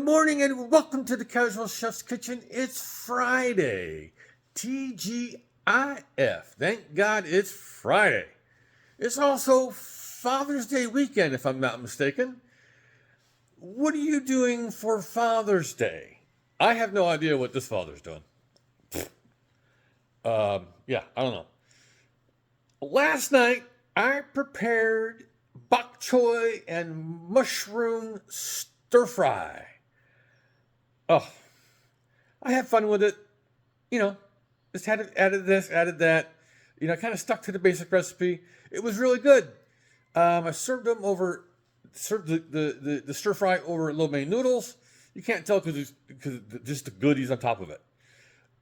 morning and welcome to the Casual Chef's Kitchen. It's Friday. TGIF. Thank God it's Friday. It's also Father's Day weekend, if I'm not mistaken. What are you doing for Father's Day? I have no idea what this father's doing. I don't know. Last night, I prepared bok choy and mushroom stir fry. Oh, I had fun with it. Just added this, added that. Kind of stuck to the basic recipe. It was really good. I served the stir fry over lo mein noodles. You can't tell because just the goodies on top of it.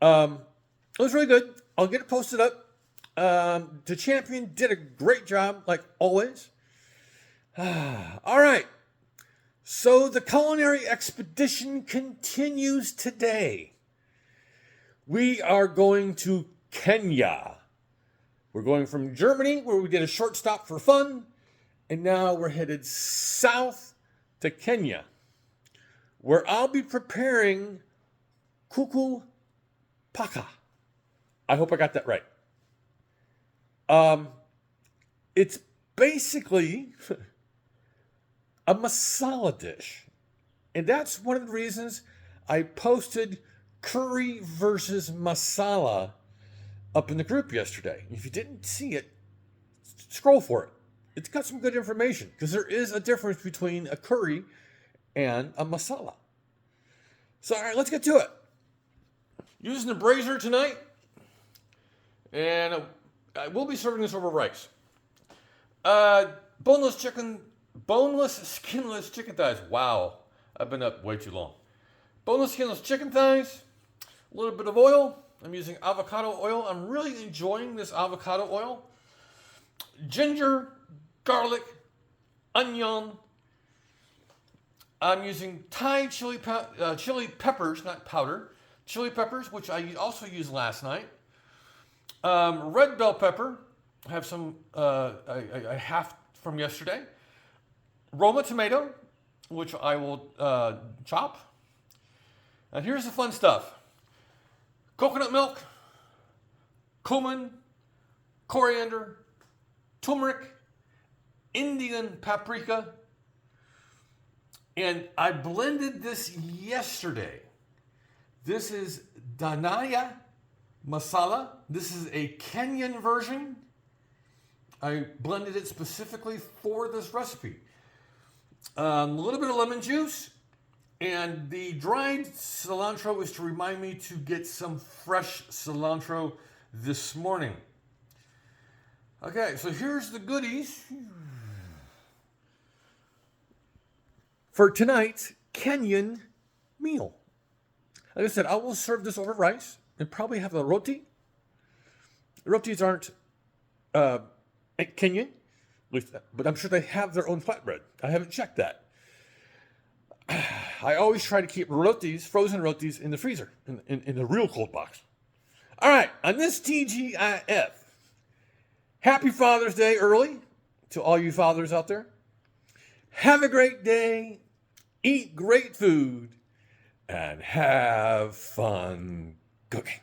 It was really good. I'll get it posted up. The champion did a great job, like always. All right. So the Culinary Expedition continues today. We are going to Kenya. We're going from Germany, where we did a short stop for fun, and now we're headed south to Kenya, where I'll be preparing Kuku Paka. I hope I got that right. It's basically a masala dish. And that's one of the reasons I posted curry versus masala up in the group yesterday. If you didn't see it, scroll for it. It's got some good information because there is a difference between a curry and a masala. So, all right, let's get to it. Using the brazier tonight, and I will be serving this over rice. Boneless, skinless chicken thighs. Wow, I've been up way too long. Boneless, skinless chicken thighs. A little bit of oil. I'm using avocado oil. I'm really enjoying this avocado oil. Ginger, garlic, onion. I'm using Thai chili peppers, not powder. Chili peppers, which I also used last night. Red bell pepper. I have some, a half from yesterday. Roma tomato, which I will chop. And here's the fun stuff. Coconut milk, cumin, coriander, turmeric, Indian paprika. And I blended this yesterday. This is Dhanaya masala. This is a Kenyan version. I blended it specifically for this recipe. A little bit of lemon juice. And the dried cilantro is to remind me to get some fresh cilantro this morning. Okay, so here's the goodies for tonight's Kenyan meal. Like I said, I will serve this over rice and probably have a roti. Rotis aren't Kenyan, but I'm sure they have their own flatbread. I haven't checked that. I always try to keep rotis, frozen rotis, in the freezer, in the real cold box. All right, on this TGIF, happy Father's Day early to all you fathers out there. Have a great day, eat great food, and have fun cooking.